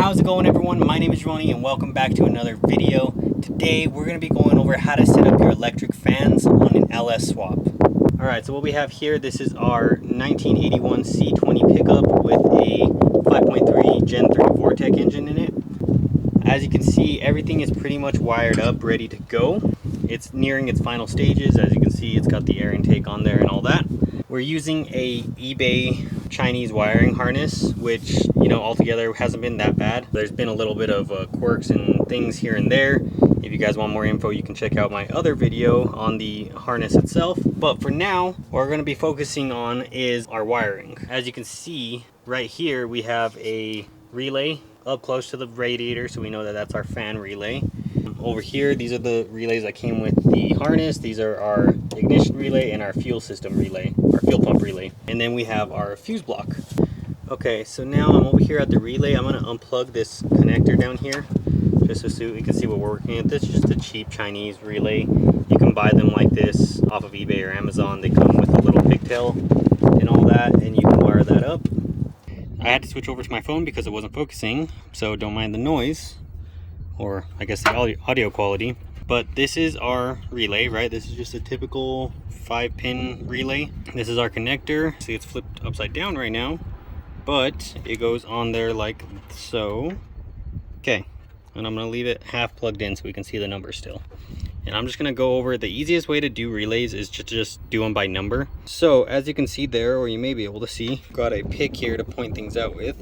How's it going, everyone? My name is Jovani and welcome back to another video. Today we're going to be going over how to set up your electric fans on an LS swap. Alright, so what we have here, this is our 1981 C20 pickup with a 5.3 Gen 3 Vortec engine in it. As you can see, everything is pretty much wired up, ready to go. It's nearing its final stages. As you can see, it's got the air intake on there and all that. We're using a eBay Chinese wiring harness, which, you know, altogether hasn't been that bad. There's been a little bit of quirks and things here and there. If you guys want more info, you can check out my other video on the harness itself. But for now, what we're going to be focusing on is our wiring. As you can see right here, we have a relay up close to the radiator, so we know that that's our fan relay. Over here, these are the relays that came with the harness. These are our ignition relay and our fuel system relay, our fuel pump relay. And then we have our fuse block. Okay, so now I'm over here at the relay. I'm going to unplug this connector down here just so you can see what we're working with. This is just a cheap Chinese relay. You can buy them like this off of eBay or Amazon. They come with a little pigtail and all that, and you can wire that up. I had to switch over to my phone because it wasn't focusing, so don't mind the noise, or I guess the audio quality. But this is our relay, right? This is just a typical 5-pin relay. This is our connector. See, it's flipped upside down right now, but it goes on there like so. Okay, and I'm gonna leave it half plugged in so we can see the numbers still. And I'm just gonna go over the easiest way to do relays is to just do them by number. So as you can see there, or you may be able to see, I've got a pick here to point things out with.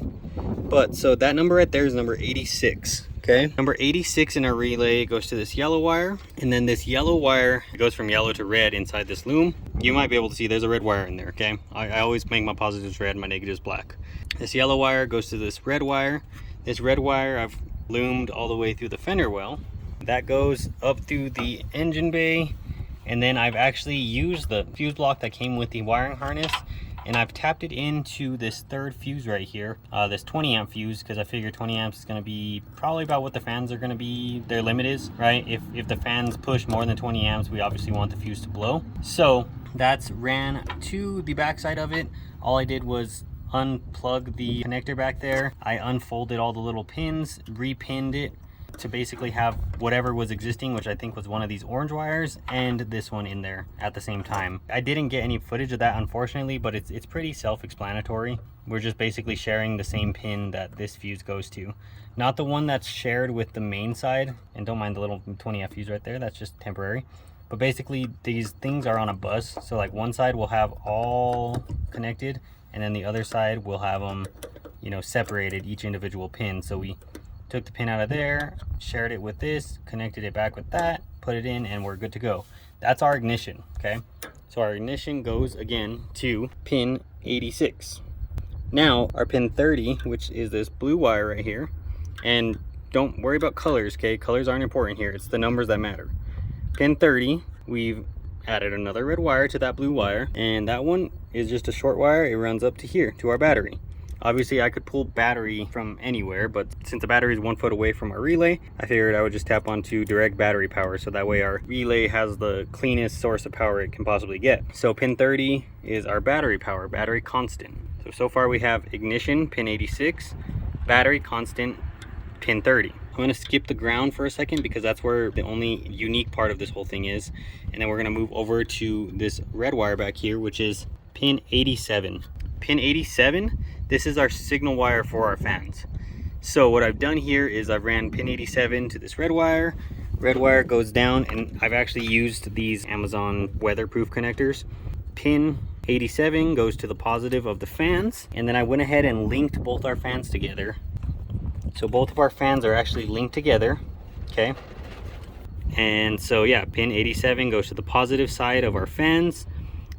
But so that number right there is number 86. Okay, number 86 in our relay goes to this yellow wire, and then this yellow wire goes from yellow to red inside this loom. You might be able to see there's a red wire in there. Okay, I always make my positives red, my negatives black. This yellow wire goes to this red wire. This red wire I've loomed all the way through the fender well. That goes up through the engine bay, and then I've actually used the fuse block that came with the wiring harness, and I've tapped it into this third fuse right here, this 20 amp fuse, because I figure 20 amps is going to be probably about what the fans are going to be, their limit is, right? If the fans push more than 20 amps, we obviously want the fuse to blow. So that's ran to the back side of it. All I did was unplug the connector back there. I unfolded all the little pins, repinned it to basically have whatever was existing, which I think was one of these orange wires, and this one in there at the same time. I didn't get any footage of that, unfortunately, but it's pretty self-explanatory. We're just basically sharing the same pin that this fuse goes to, not the one that's shared with the main side. And don't mind the little 20 amp fuse right there, that's just temporary. But basically these things are on a bus, so like one side will have all connected, and then the other side will have them, you know, separated, each individual pin. So we took the pin out of there, shared it with this, connected it back with that, put it in, and we're good to go. That's our ignition. Okay, so our ignition goes again to pin 86. Now our pin 30, which is this blue wire right here, and don't worry about colors, okay? Colors aren't important here, it's the numbers that matter. Pin 30, we've added another red wire to that blue wire, and that one is just a short wire. It runs up to here to our battery. Obviously I could pull battery from anywhere, but since the battery is 1 foot away from our relay, I figured I would just tap onto direct battery power, so that way our relay has the cleanest source of power it can possibly get. So pin 30 is our battery power, battery constant. So far we have ignition, pin 86, battery constant, pin 30. I'm going to skip the ground for a second because that's where the only unique part of this whole thing is. And then we're going to move over to this red wire back here, which is pin 87. Pin 87, this is our signal wire for our fans. So what I've done here is I've ran pin 87 to this red wire. Red wire goes down, and I've actually used these Amazon weatherproof connectors. Pin 87 goes to the positive of the fans, and then I went ahead and linked both our fans together. So both of our fans are actually linked together, okay? And so yeah, pin 87 goes to the positive side of our fans,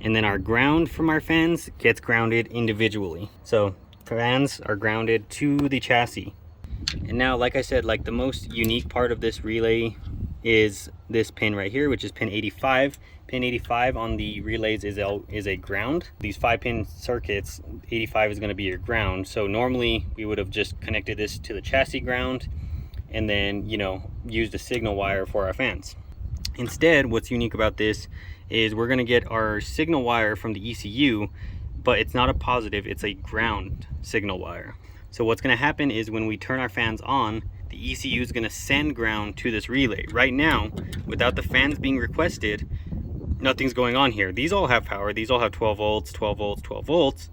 and then our ground from our fans gets grounded individually. So fans are grounded to the chassis. And now, like I said, like the most unique part of this relay is this pin right here, which is pin 85. Pin 85 on the relays is a ground. These 5-pin circuits, 85 is going to be your ground. So normally we would have just connected this to the chassis ground and then, you know, used a signal wire for our fans. Instead, what's unique about this is we're going to get our signal wire from the ECU, but it's not a positive, it's a ground signal wire. So what's going to happen is when we turn our fans on, the ECU is going to send ground to this relay. Right now, without the fans being requested, nothing's going on here. These all have power. These all have 12 volts, 12 volts, 12 volts.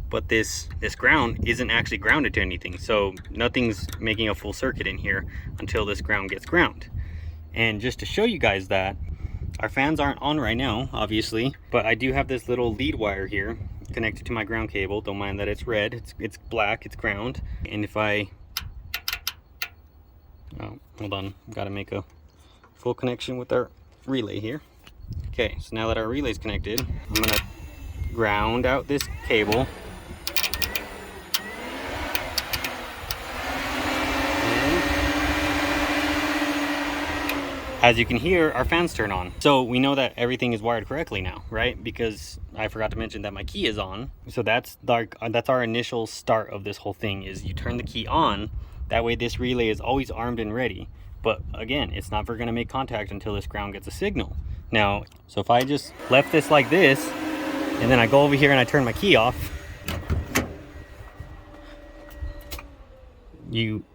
But this ground isn't actually grounded to anything. So nothing's making a full circuit in here until this ground gets ground. And just to show you guys that, our fans aren't on right now, obviously, but I do have this little lead wire here connected to my ground cable. Don't mind that it's red, it's black, it's ground. And if I, oh, hold on, I've got to make a full connection with our relay here. Okay, so now that our relay is connected, I'm gonna ground out this cable. As you can hear, our fans turn on. So we know that everything is wired correctly now, right? Because I forgot to mention that my key is on. So that's our initial start of this whole thing, is you turn the key on. That way this relay is always armed and ready. But again, it's not gonna make contact until this ground gets a signal. Now, so if I just left this like this, and then I go over here and I turn my key off, you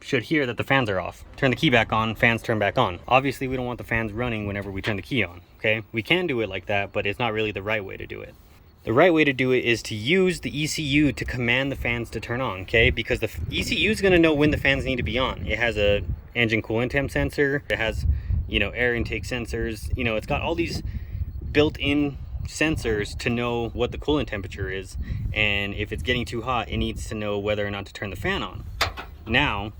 should hear that the fans are off. Turn the key back on, fans turn back on. Obviously, we don't want the fans running whenever we turn the key on, okay? We can do it like that, but it's not really the right way to do it. The right way to do it is to use the ECU to command the fans to turn on, okay? Because the ECU is gonna know when the fans need to be on. It has a engine coolant temp sensor. It has, you know, air intake sensors. You know, it's got all these built-in sensors to know what the coolant temperature is. And if it's getting too hot, it needs to know whether or not to turn the fan on. Now,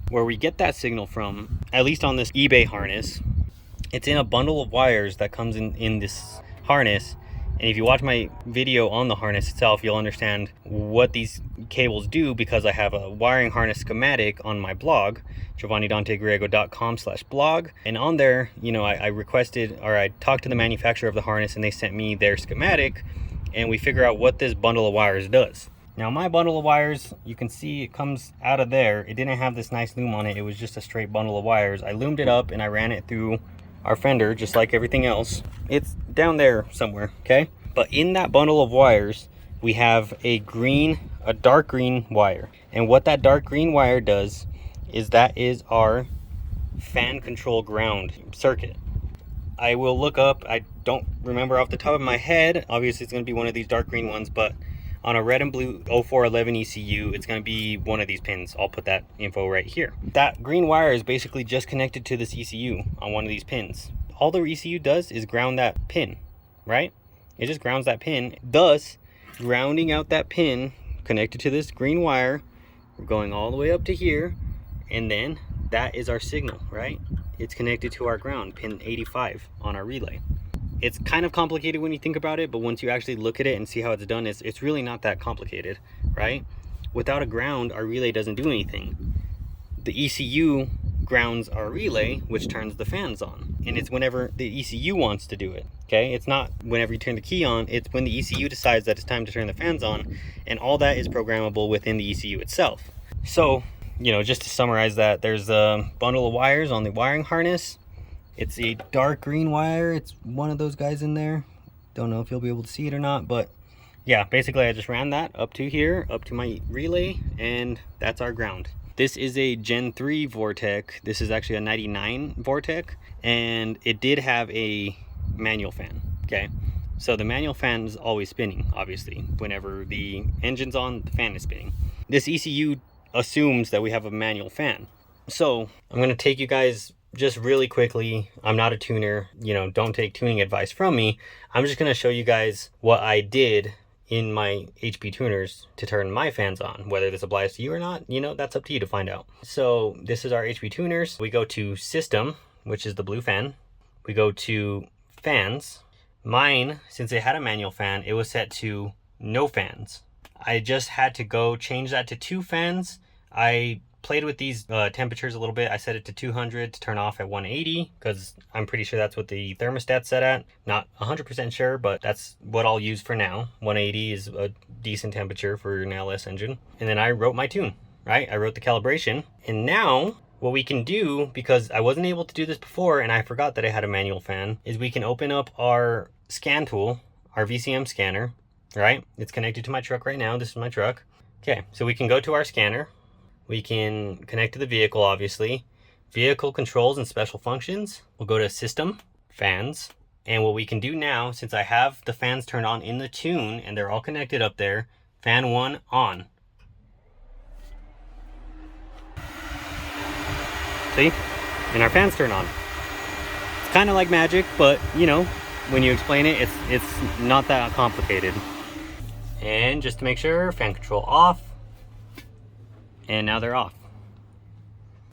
where we get that signal from, at least on this eBay harness, it's in a bundle of wires that comes in this harness. And if you watch my video on the harness itself, you'll understand what these cables do, because I have a wiring harness schematic on my blog, JovaniDanteGriego.com/blog. And on there, you know, I requested, or I talked to the manufacturer of the harness, and they sent me their schematic, and we figure out what this bundle of wires does. Now my bundle of wires, you can see it comes out of there. It didn't have this nice loom on it. It was just a straight bundle of wires. I loomed it up and I ran it through our fender, just like everything else. It's down there somewhere, okay? But in that bundle of wires, we have a dark green wire. And what that dark green wire does is that is our fan control ground circuit. I will look up, I don't remember off the top of my head. Obviously it's gonna be one of these dark green ones, but on a red and blue 0411 ECU, it's going to be one of these pins. I'll put that info right here. That green wire is basically just connected to this ECU on one of these pins. All the ECU does is ground that pin, right? It just grounds that pin, thus grounding out that pin connected to this green wire. We're going all the way up to here, and then that is our signal, right? It's connected to our ground, pin 85 on our relay. It's kind of complicated when you think about it, but once you actually look at it and see how it's done, it's really not that complicated, right? Without a ground, our relay doesn't do anything. The ECU grounds our relay, which turns the fans on. And it's whenever the ECU wants to do it, okay? It's not whenever you turn the key on, it's when the ECU decides that it's time to turn the fans on, and all that is programmable within the ECU itself. So, you know, just to summarize that, there's a bundle of wires on the wiring harness. It's a dark green wire. It's one of those guys in there. Don't know if you'll be able to see it or not, but yeah, basically I just ran that up to here, up to my relay, and that's our ground. This is a Gen 3 Vortec. This is actually a 99 Vortec, and it did have a manual fan, okay? So the manual fan is always spinning, obviously. Whenever the engine's on, the fan is spinning. This ECU assumes that we have a manual fan. So I'm gonna take you guys just really quickly. I'm not a tuner, you know, don't take tuning advice from me. I'm just gonna show you guys what I did in my HP tuners to turn my fans on. Whether this applies to you or not, you know, that's up to you to find out. So this is our HP tuners. We go to system, which is the blue fan. We go to fans. Mine, since it had a manual fan, it was set to no fans. I just had to go change that to 2 fans. I played with these temperatures a little bit. I set it to 200 to turn off at 180 because I'm pretty sure that's what the thermostat's set at. Not 100% sure, but that's what I'll use for now. 180 is a decent temperature for an LS engine. And then I wrote my tune, right? I wrote the calibration. And now what we can do, because I wasn't able to do this before and I forgot that I had a manual fan, is we can open up our scan tool, our VCM scanner, right? It's connected to my truck right now. This is my truck. Okay, so we can go to our scanner. We can connect to the vehicle, obviously. Vehicle controls and special functions. We'll go to System, Fans. And what we can do now, since I have the fans turned on in the tune and they're all connected up there, fan 1 on. See? And our fans turn on. It's kind of like magic, but you know, when you explain it, it's not that complicated. And just to make sure, fan control off. And now they're off.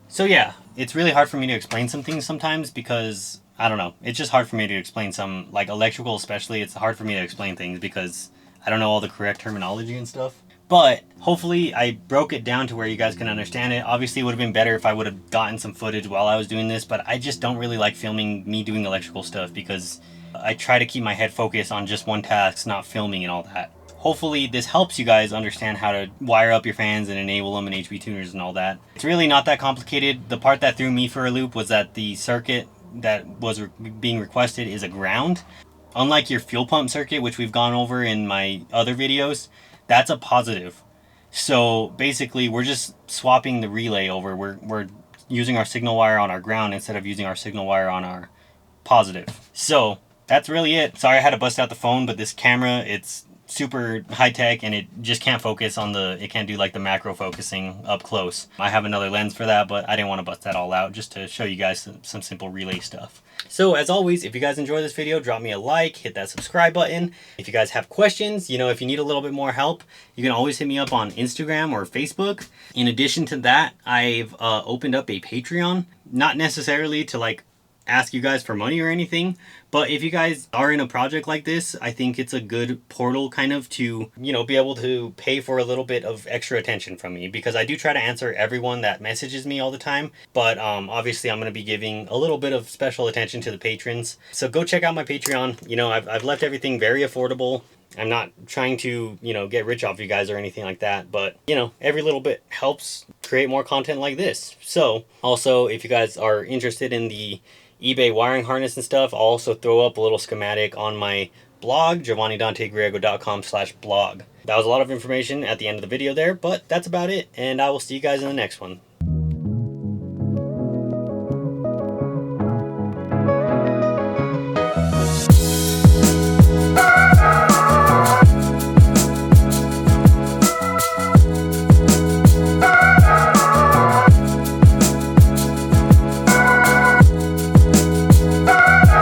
So yeah, it's really hard for me to explain some things sometimes because, I don't know, it's just hard for me to explain some, like electrical especially, it's hard for me to explain things because I don't know all the correct terminology and stuff. But hopefully I broke it down to where you guys can understand it. Obviously it would have been better if I would have gotten some footage while I was doing this, but I just don't really like filming me doing electrical stuff because I try to keep my head focused on just one task, not filming and all that. Hopefully this helps you guys understand how to wire up your fans and enable them in HB tuners and all that. It's really not that complicated. The part that threw me for a loop was that the circuit that was being requested is a ground. Unlike your fuel pump circuit, which we've gone over in my other videos, that's a positive. So basically we're just swapping the relay over. We're using our signal wire on our ground instead of using our signal wire on our positive. So that's really it. Sorry I had to bust out the phone, but this camera, it's super high tech and it just can't focus on it can't do like the macro focusing up close. I have another lens for that, but I didn't want to bust that all out, just to show you guys some simple relay stuff. So as always, if you guys enjoy this video, drop me a like, hit that subscribe button. If you guys have questions, you know, if you need a little bit more help, you can always hit me up on Instagram or Facebook. In addition to that, I've opened up a Patreon, not necessarily to like ask you guys for money or anything, but if you guys are in a project like this, I think it's a good portal kind of to, you know, be able to pay for a little bit of extra attention from me, because I do try to answer everyone that messages me all the time, but obviously I'm going to be giving a little bit of special attention to the patrons. So go check out my Patreon. You know, I've left everything very affordable. I'm not trying to, you know, get rich off you guys or anything like that, but you know, every little bit helps create more content like this. So also, if you guys are interested in the eBay wiring harness and stuff, I'll also throw up a little schematic on my blog, JovaniDanteGriego.com/blog. That was a lot of information at the end of the video there, but that's about it, and I will see you guys in the next one.